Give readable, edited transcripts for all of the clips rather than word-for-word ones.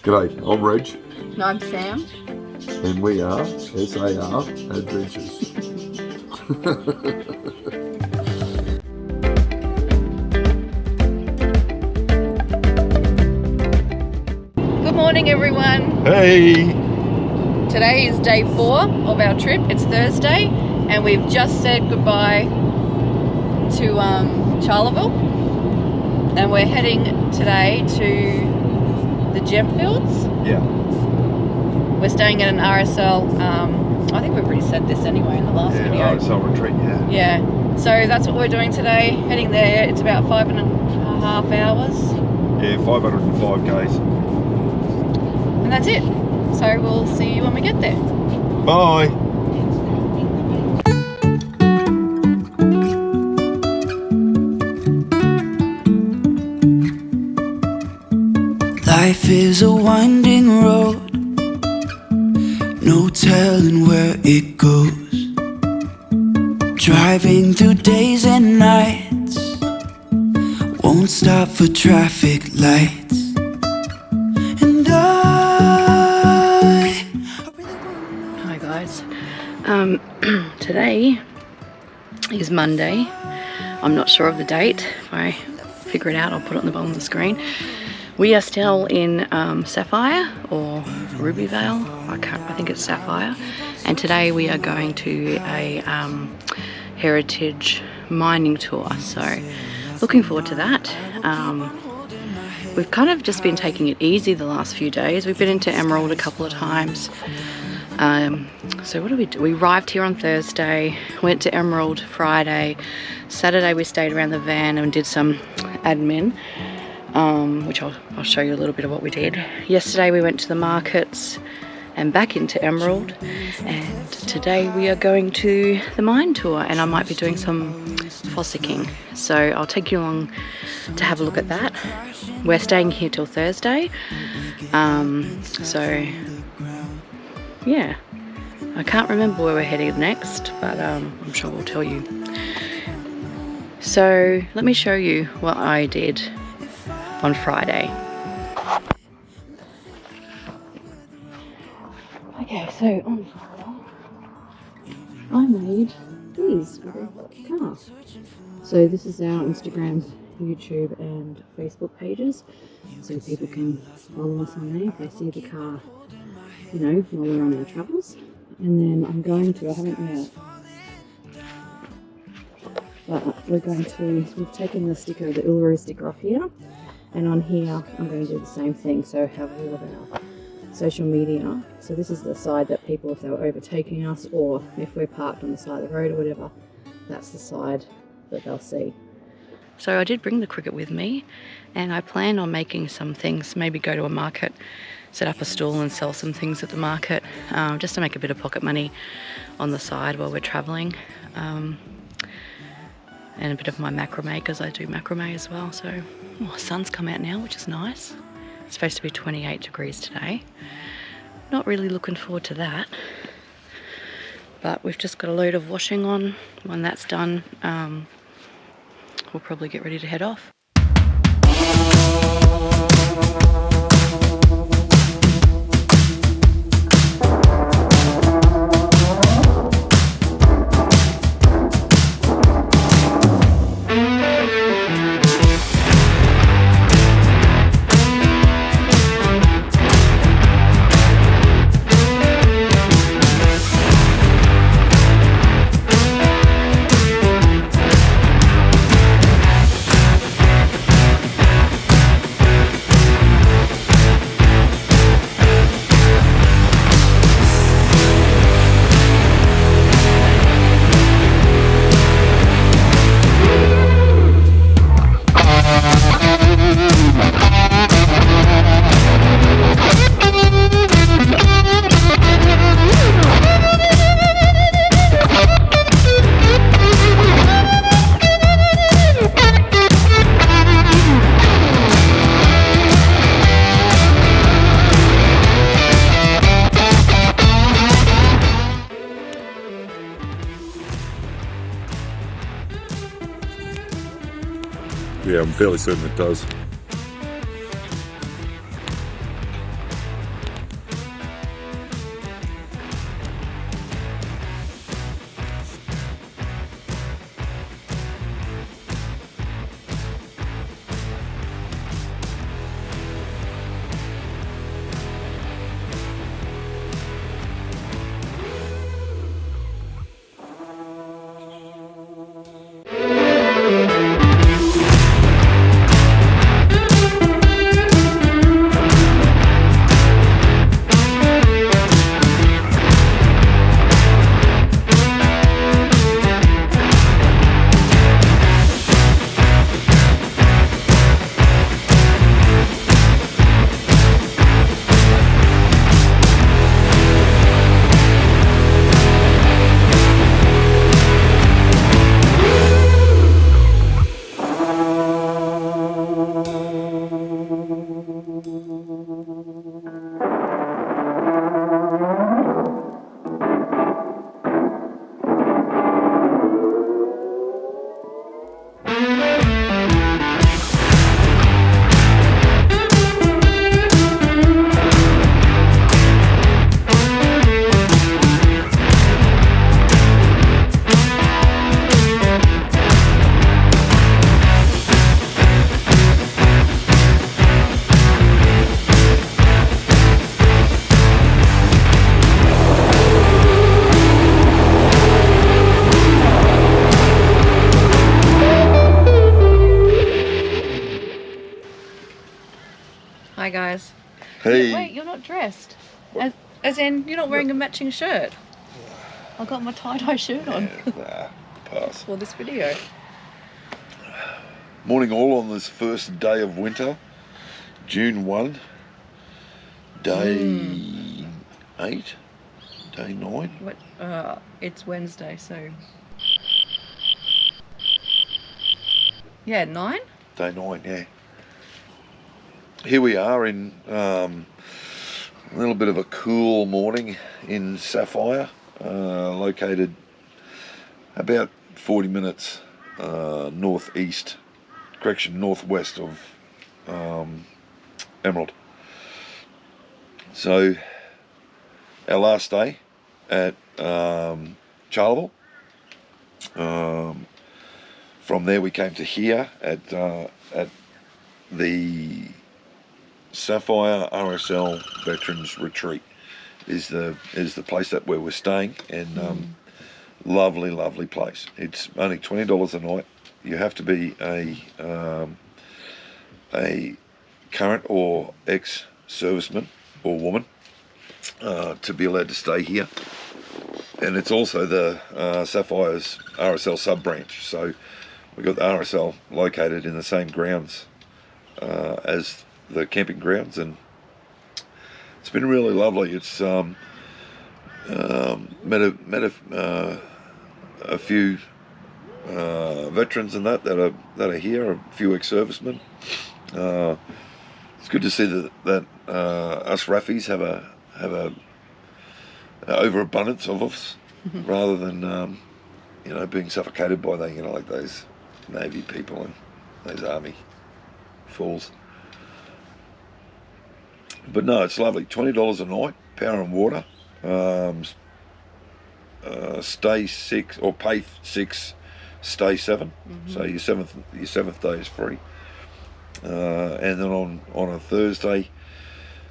G'day, I'm Reg. And I'm Sam. And we are S.A.R. Adventures. Good morning, everyone. Hey! Today is day 4 of our trip. It's Thursday, and we've just said goodbye to Charleville. And we're heading today to the Gemfields. Yeah. We're staying at an RSL. I think we've already said this anyway in the last video. RSL retreat, yeah. Yeah. So that's what we're doing today. Heading there. It's about 5.5 hours. Yeah, 505 k's. And that's it. So we'll see you when we get there. Bye! Life is a winding road, no telling where it goes. Driving through days and nights, won't stop for traffic lights. And Hi guys. Today is Monday. I'm not sure of the date. If I figure it out, I'll put it on the bottom of the screen. We are still in Sapphire or Rubyvale. I think it's Sapphire. And today we are going to a heritage mining tour. So looking forward to that. We've kind of just been taking it easy the last few days. We've been into Emerald a couple of times. So what did we do? We arrived here on Thursday, went to Emerald Friday. Saturday we stayed around the van and did some admin. Which I'll show you a little bit of what we did. Yesterday we went to the markets and back into Emerald, and today we are going to the mine tour, and I might be doing some fossicking. So I'll take you along to have a look at that. We're staying here till Thursday. So yeah, I can't remember where we're headed next, but I'm sure we'll tell you. So let me show you what I did on Friday. Okay, so on Friday I made these for the car. So this is our Instagram, YouTube and Facebook pages, so people can follow us on there if they see the car, you know, while we're on our travels. And then I'm going to, I haven't yet, but we've taken the sticker, the Uluru sticker off here. And on here, I'm going to do the same thing. So have all of our social media. So this is the side that people, if they were overtaking us, or if we're parked on the side of the road or whatever, that's the side that they'll see. So I did bring the cricket with me, and I plan on making some things, maybe go to a market, set up a stall and sell some things at the market, just to make a bit of pocket money on the side while we're traveling. And a bit of my macrame, because I do macrame as well. So sun's come out now, which is nice. It's supposed to be 28 degrees today. Not really looking forward to that, but we've just got a load of washing on. When that's done, we'll probably get ready to head off. Yeah, I'm fairly certain it does. guys. Hey. Wait, you're not dressed. As in, you're not wearing a matching shirt. I got my tie-dye shirt on Nah, pass. for this video. Morning all on this first day of winter, June 1, day 8, day 9. What? It's Wednesday, so... Yeah, 9? Day 9, yeah. Here we are in a little bit of a cool morning in Sapphire, located about 40 minutes northwest of Emerald. So our last day at Charleville. From there we came to here at the Sapphire RSL Veterans Retreat is the place that where we're staying, and lovely place. It's only $20 a night. You have to be a current or ex-serviceman or woman to be allowed to stay here. And it's also the Sapphire's RSL sub-branch. So we've got the RSL located in the same grounds as the camping grounds, and it's been really lovely. It's met a few veterans and that are here, a few ex-servicemen. It's good to see that us Raffies have a overabundance of us, rather than being suffocated by like those Navy people and those Army fools. But no, it's lovely. $20 a night, power and water. Stay 6 or pay 6, stay 7. So your seventh day is free. And then on a Thursday,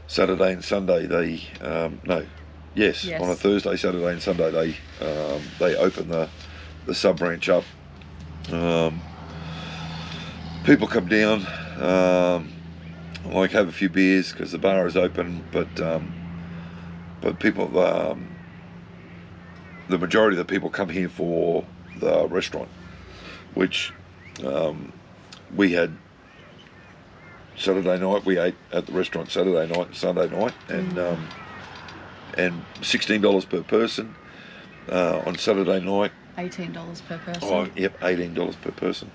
Saturday and Sunday on a Thursday, Saturday and Sunday they open the sub branch up. People come down, have a few beers because the bar is open, but people, the majority of the people come here for the restaurant, which we had Saturday night. We ate at the restaurant Saturday night and Sunday night, and $16 per person. On Saturday night, $18 per person. Oh, yep, $18 per person.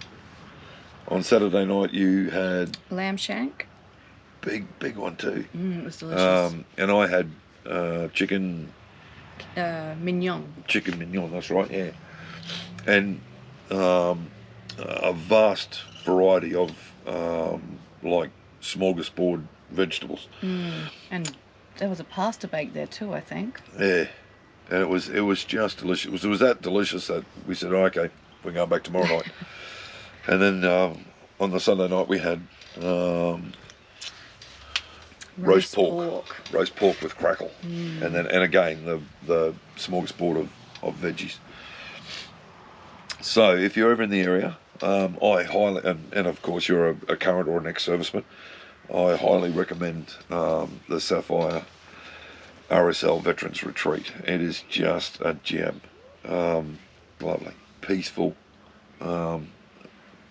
On Saturday night, you had lamb shank. Big one too. It was delicious. And I had chicken mignon. Chicken mignon, that's right, yeah. And a vast variety of smorgasbord vegetables. And there was a pasta bake there too, I think. Yeah, and it was just delicious. It was that delicious that we said, oh, okay, we're going back tomorrow night. And then on the Sunday night we had roast pork with crackle, and again the smorgasbord of veggies. So if you're ever in the area, I highly, and of course you're a current or an ex-serviceman, I highly recommend the Sapphire RSL Veterans Retreat. It is just a gem. Lovely, peaceful, a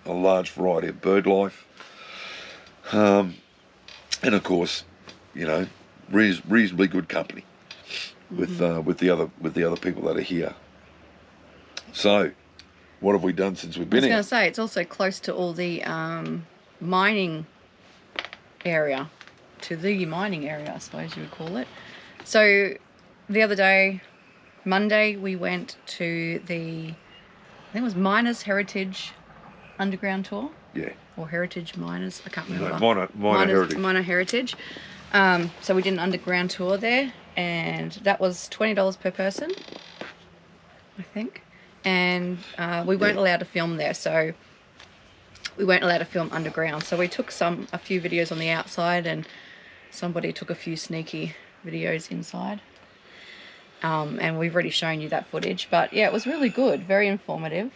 large variety of bird life, and of course, reasonably good company with the other people that are here. So, what have we done since we've been here? I was going to say, it's also close to all the mining area, I suppose you would call it. So, the other day, Monday, we went to I think it was Miners Heritage Underground Tour. Yeah. Or Heritage Miners, I can't remember. Minor Heritage. So we did an underground tour there, and that was $20 per person, I think. And we weren't allowed to film there, so we weren't allowed to film underground. So we took a few videos on the outside, and somebody took a few sneaky videos inside. And we've already shown you that footage, but yeah, it was really good, very informative.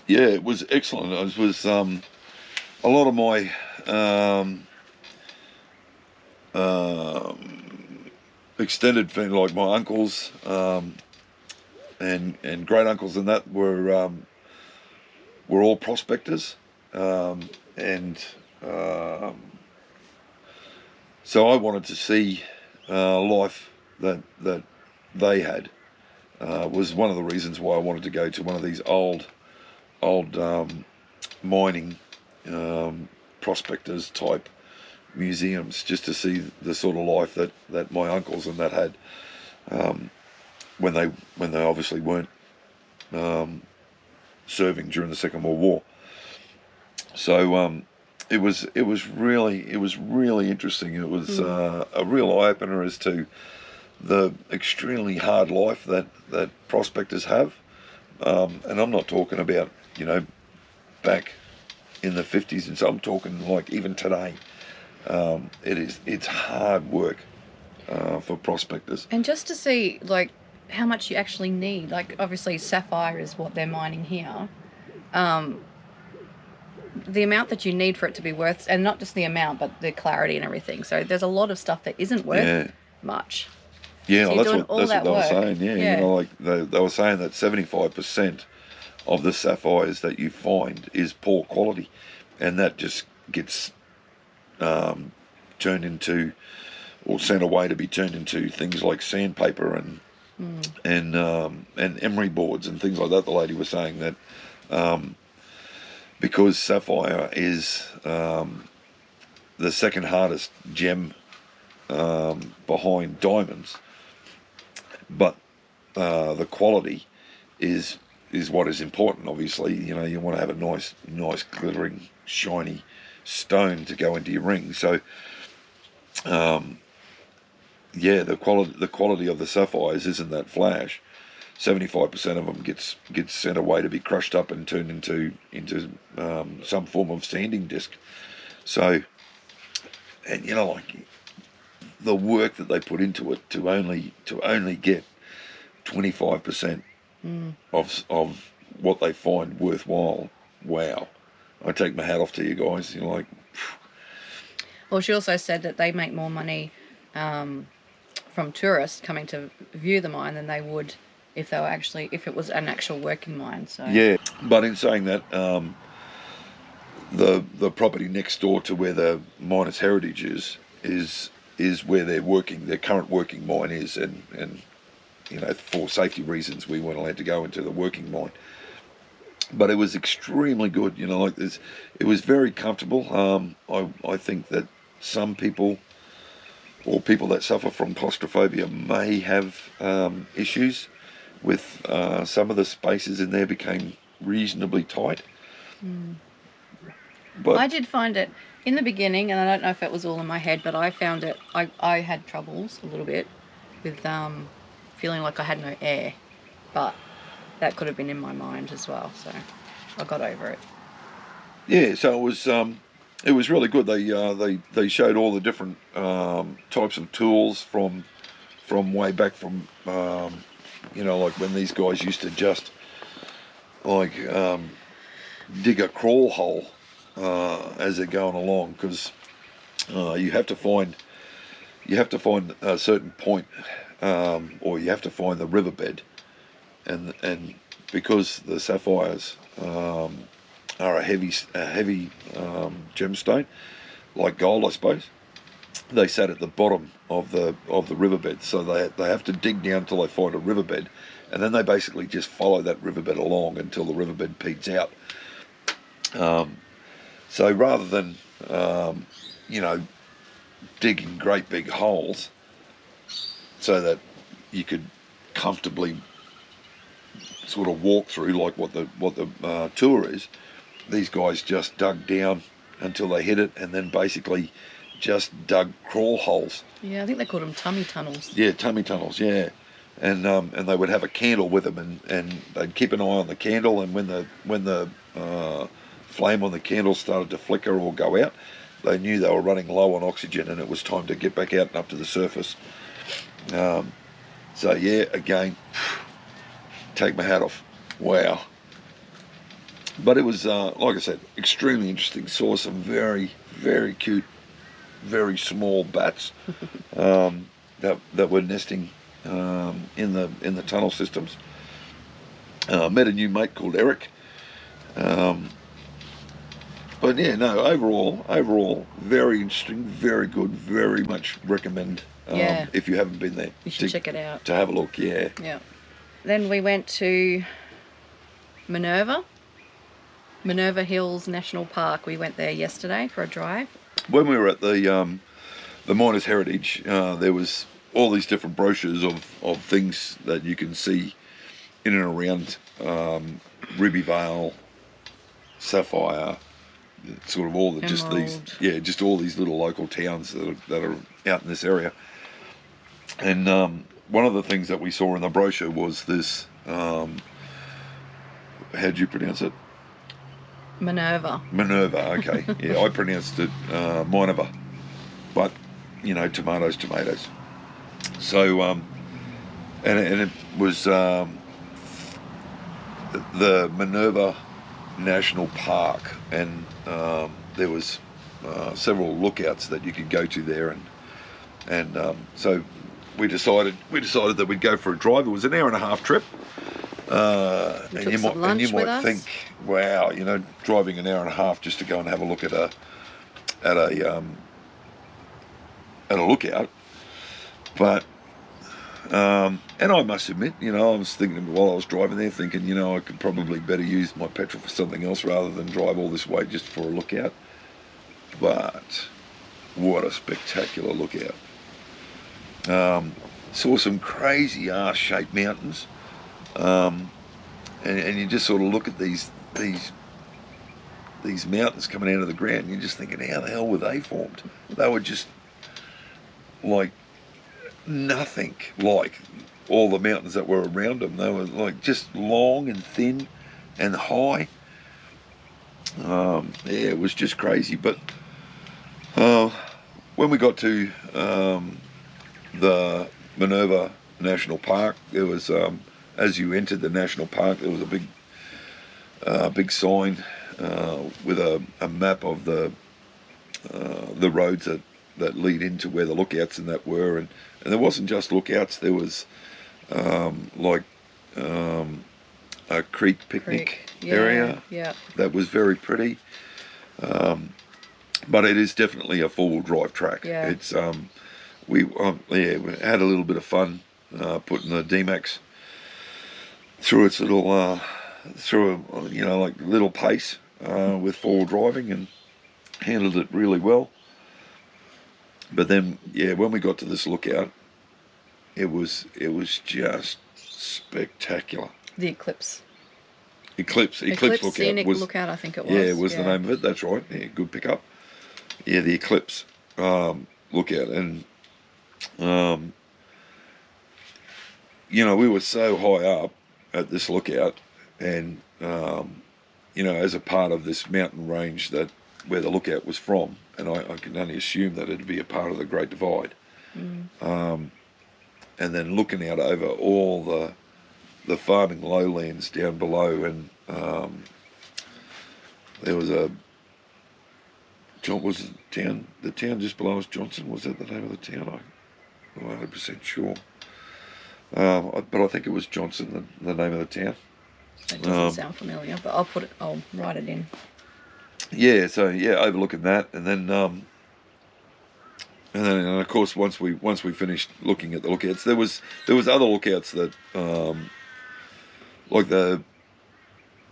Yeah, it was excellent. It was a lot of my extended family, like my uncles and great uncles, and that were all prospectors, and so I wanted to see life that they had. Was one of the reasons why I wanted to go to one of these old mining prospectors type museums, just to see the sort of life that my uncles and that had when they obviously weren't serving during the Second World War. So it was really interesting. It was a real eye opener as to the extremely hard life that prospectors have, and I'm not talking about back in the 50s, and so I'm talking like even today. It's hard work for prospectors. And just to see like how much you actually need, like obviously Sapphire is what they're mining here. The amount that you need for it to be worth, and not just the amount, but the clarity and everything. So there's a lot of stuff that isn't worth much. Yeah, so that's what they were saying. Yeah, like they were saying that 75% of the sapphires that you find is poor quality, and that just gets turned into, or sent away to be turned into things like sandpaper and emery boards and things like that. The lady was saying that because sapphire is the second hardest gem behind diamonds, but the quality is what is important. Obviously, you want to have a nice glittering, shiny stone to go into your ring. So, the quality of the sapphires isn't that flash. 75% of them gets sent away to be crushed up and turned into some form of sanding disc. So, and like the work that they put into it to only get 25% of what they find worthwhile. Wow, I take my hat off to you guys. Like, well, she also said that they make more money from tourists coming to view the mine than they would if it was an actual working mine. So yeah, but in saying that, the property next door to where the miners' heritage is where their current working mine is, and for safety reasons we weren't allowed to go into the working mine. But it was extremely good, like this. It was very comfortable. I think that some people, or people that suffer from claustrophobia, may have issues with some of the spaces in there became reasonably tight. But I did find it in the beginning, and I don't know if it was all in my head, but I found it, I had troubles a little bit with feeling like I had no air, but that could have been in my mind as well, so I got over it. Yeah, so it was really good. They showed all the different types of tools from way back from like when these guys used to just like dig a crawl hole as they're going along, because you have to find a certain point, or you have to find the riverbed, and because the sapphires are a heavy gemstone, like gold, I suppose, they sat at the bottom of the riverbed, so they have to dig down till they find a riverbed, and then they basically just follow that riverbed along until the riverbed peaks out. So rather than digging great big holes so that you could comfortably sort of walk through like what the tour is, these guys just dug down until they hit it, and then basically just dug crawl holes. Yeah, I think they called them tummy tunnels. Yeah, tummy tunnels. Yeah, and they would have a candle with them, and they'd keep an eye on the candle, and when the flame on the candle started to flicker or go out, they knew they were running low on oxygen, and it was time to get back out and up to the surface. So yeah, again, take my hat off. Wow. But it was, like I said, extremely interesting. Saw some very, very cute very small bats that were nesting in the tunnel systems. Met a new mate called Eric. But yeah, no, overall, very interesting, very good, very much recommend. Yeah. If you haven't been there, You should check it out. to have a look. Yeah. Yeah. Then we went to Minerva Hills National Park. We went there yesterday for a drive. When we were at the Miners Heritage, there was all these different brochures of things that you can see in and around Ruby Vale, Sapphire, sort of all the just all these little local towns that are out in this area. And one of the things that we saw in the brochure was this. How'd you pronounce it? Minerva. Minerva. Okay. Yeah, I pronounced it Minerva, but you know, tomatoes. So and it was the Minerva National Park, and there was several lookouts that you could go to there, and so we decided that we'd go for a drive. It was an 1.5-hour trip, and you might think, wow, you know, driving an 1.5 hours just to go and have a look at a lookout, but. And I must admit, you know, I was thinking while I was driving there, thinking, you know, I could probably better use my petrol for something else rather than drive all this way just for a lookout. But what a spectacular lookout! Saw some crazy arse-shaped mountains, and you just sort of look at these mountains coming out of the ground, and you're just thinking, how the hell were they formed? They were just like nothing like all the mountains that were around them. They were like just long and thin and high. Yeah, it was just crazy. But when we got to the Minerva National Park, there was as you entered the national park, there was a big sign with a map of the roads that lead into where the lookouts and that were, and there wasn't just lookouts. There was a creek picnic area that was very pretty, but it is definitely a 4-wheel drive track. It's we had a little bit of fun putting the D-Max through its little like little pace with 4-wheel driving, and handled it really well. But then, yeah, when we got to this lookout, it was just spectacular. The Eclipse lookout. Scenic lookout, I think it was. Yeah, was the name of it. That's right. Yeah, good pickup. Yeah, the Eclipse lookout, and you know, we were so high up at this lookout, and you know, as a part of this mountain range that where the lookout was from, and I can only assume that it'd be a part of the Great Divide. And then looking out over all the farming lowlands down below, and there was the town just below us, Johnson, was that the name of the town? I'm not 100% sure. But I think it was Johnson, the name of the town. That doesn't sound familiar, but I'll write it in. Yeah, so yeah, overlooking that, and then of course once we finished looking at the lookouts, there was other lookouts that like the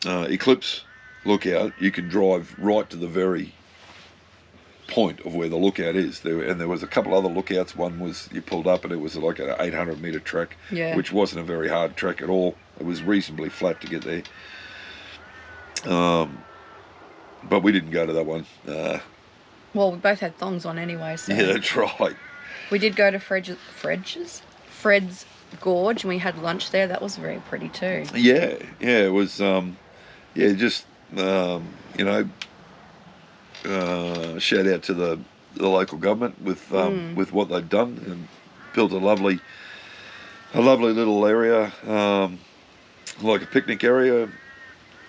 Eclipse lookout. You can drive right to the very point of where the lookout is there, and there was a couple other lookouts. One was you pulled up and it was like an 800-meter trek, which wasn't a very hard trek at all. It was reasonably flat to get there. But we didn't go to that one. Well, we both had thongs on anyway, so... Yeah, that's right. We did go to Fred's Gorge, and we had lunch there. That was very pretty too. Yeah, it was, just, you know, shout out to the local government with what they've done, and built a lovely little area, like a picnic area.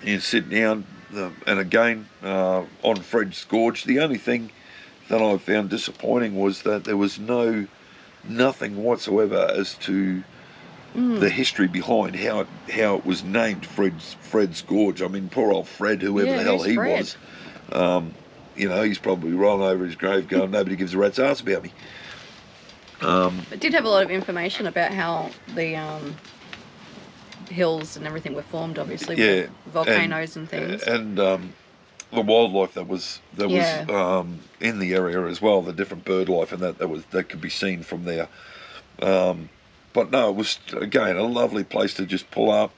You sit down, and again, on Fred's Gorge, the only thing that I found disappointing was that there was nothing whatsoever as to the history behind how it was named Fred's Gorge. I mean, poor old Fred, whoever the hell who's he Fred? was. You know, he's probably rolling over his grave going, nobody gives a rat's ass about me. It did have a lot of information about how the hills and everything were formed, obviously, Yeah, with volcanoes and things. And the wildlife that was Yeah. in the area as well, the different bird life, and that could be seen from there. But no, it was again a lovely place to just pull up.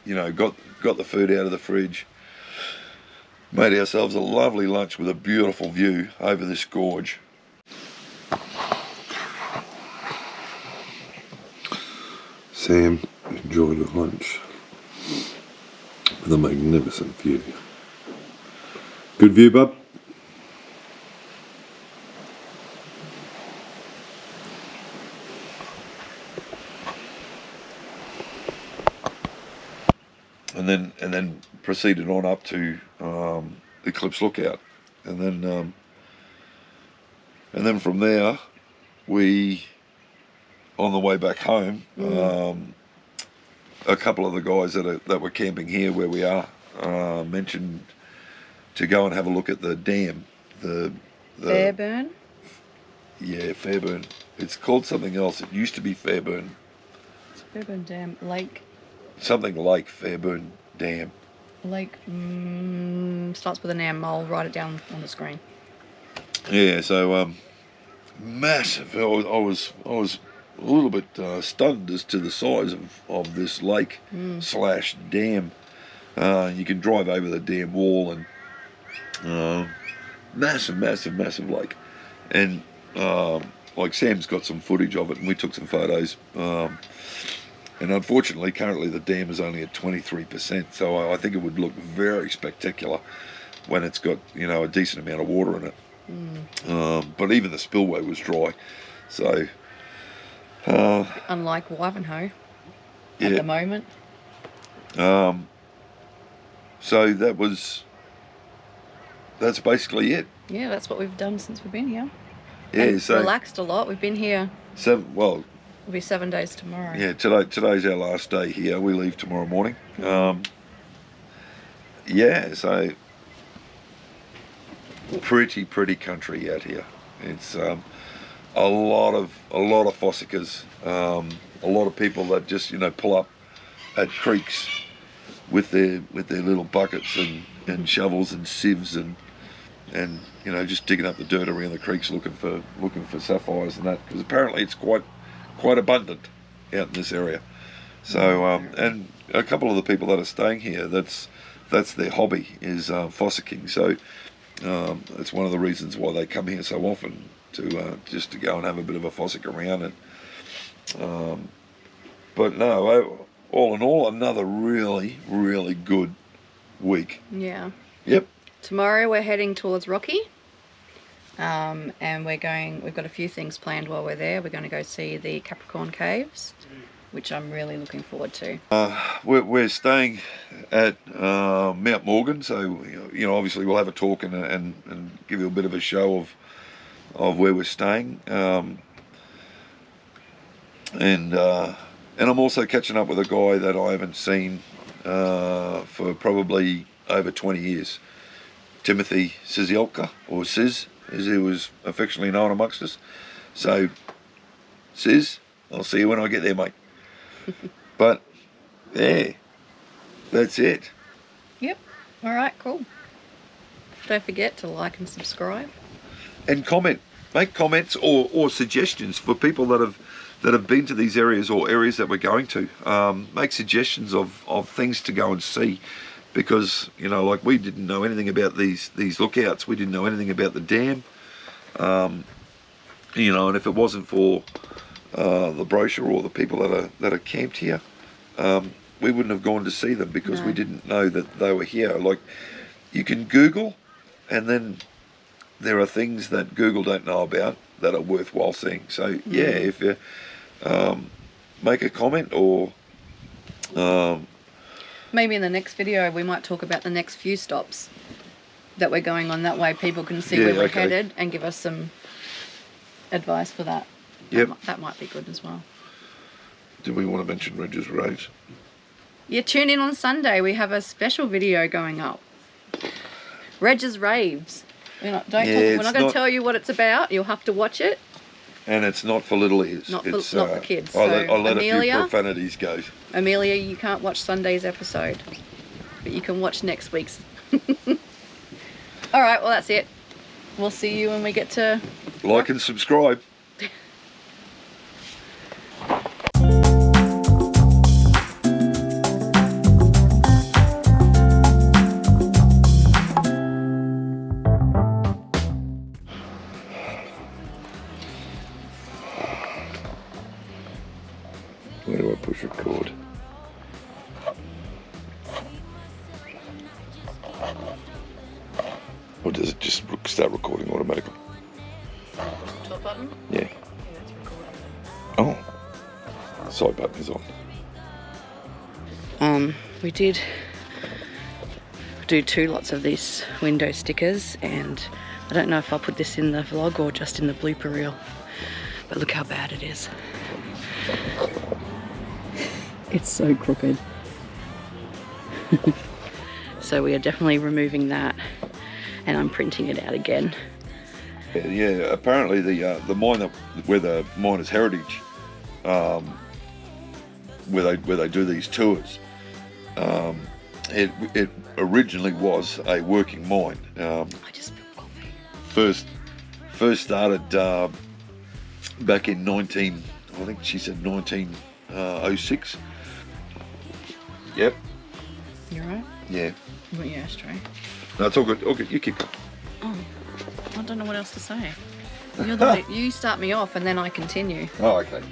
You know, got the food out of the fridge, made ourselves a lovely lunch with a beautiful view over this gorge. Sam enjoyed a lunch with a magnificent view. Good view, bub? And then proceeded on up to Eclipse Lookout, and then from there we, on the way back home, a couple of the guys that were camping here where we are mentioned to go and have a look at the dam, the Fairburn? Yeah, Fairburn. It's called something else. It used to be Fairburn. It's Fairburn Dam. Lake. Something like Fairburn Dam. Lake starts with an M. I'll write it down on the screen. Yeah, so massive. I was a little bit stunned as to the size of this lake slash dam. You can drive over the dam wall, and massive lake. And like Sam's got some footage of it, and we took some photos. And unfortunately, currently the dam is only at 23%, so I think it would look very spectacular when it's got, you know, a decent amount of water in it. But even the spillway was dry, so Unlike Wivenhoe at the moment. So that's basically it. Yeah, that's what we've done since we've been here. Yeah, and so relaxed a lot. We've been here. It'll be 7 days tomorrow. Yeah, today's our last day here. We leave tomorrow morning. Yeah, so pretty country out here. It's a lot of fossicas, a lot of people that just, you know, pull up at creeks with their little buckets and shovels and sieves and you know, just digging up the dirt around the creeks looking for sapphires and that, because apparently it's quite abundant out in this area. So and a couple of the people that are staying here, that's their hobby, is fossicking. So it's one of the reasons why they come here so often, to just to go and have a bit of a fossick around it. But no, all in all, another really good week. Yeah. Yep. Tomorrow we're heading towards Rocky. And we've got a few things planned while we're there. We're going to go see the Capricorn Caves, which I'm really looking forward to. We're staying at Mount Morgan, so you know, obviously we'll have a talk and give you a bit of a show of where we're staying. And I'm also catching up with a guy that I haven't seen for probably over 20 years. Timothy Sizielka, or Siz, as he was affectionately known amongst us. So, Siz, I'll see you when I get there, mate. But, yeah, that's it. Yep. All right, cool. Don't forget to like and subscribe. And comment. Make comments or suggestions for people that have been to these areas or areas that we're going to. Make suggestions of things to go and see. Because, you know, like, we didn't know anything about these lookouts. We didn't know anything about the dam. You know, and if it wasn't for the brochure or the people that are camped here, we wouldn't have gone to see them, because we didn't know that they were here. Like, you can Google, and then there are things that Google don't know about that are worthwhile seeing. So, yeah, if you make a comment, or maybe in the next video we might talk about the next few stops. that we're going on. That way people can see Yeah, where we're okay. headed and give us some advice for that. Yep. That might be good as well. Do we want to mention Regis Raves? Yeah, tune in on Sunday. We have a special video going up. Reg's Raves. We're not going to tell you what it's about. You'll have to watch it. And it's not for little ears. Not It's, for kids. I So, let a few Amelia? profanities go. Amelia, you can't watch Sunday's episode, but you can watch next week's. All right, well, that's it. We'll see you when we get to... Like and subscribe. Where do I push record? Or does it just start recording automatically? Top button? Yeah. That's recording. Oh. Side button is on. We did do 2 lots of these window stickers, and I don't know if I'll put this in the vlog or just in the blooper reel, but look how bad it is. It's so crooked. So we are definitely removing that, and I'm printing it out again. Yeah, apparently the mine where the miners' heritage, where they do these tours, it originally was a working mine. I just spilled coffee. First started back in 1906. Yep. You alright? Yeah. You want your ashtray? No, it's all good. All good. You keep going. Oh, I don't know what else to say. You start me off and then I continue. Oh, okay.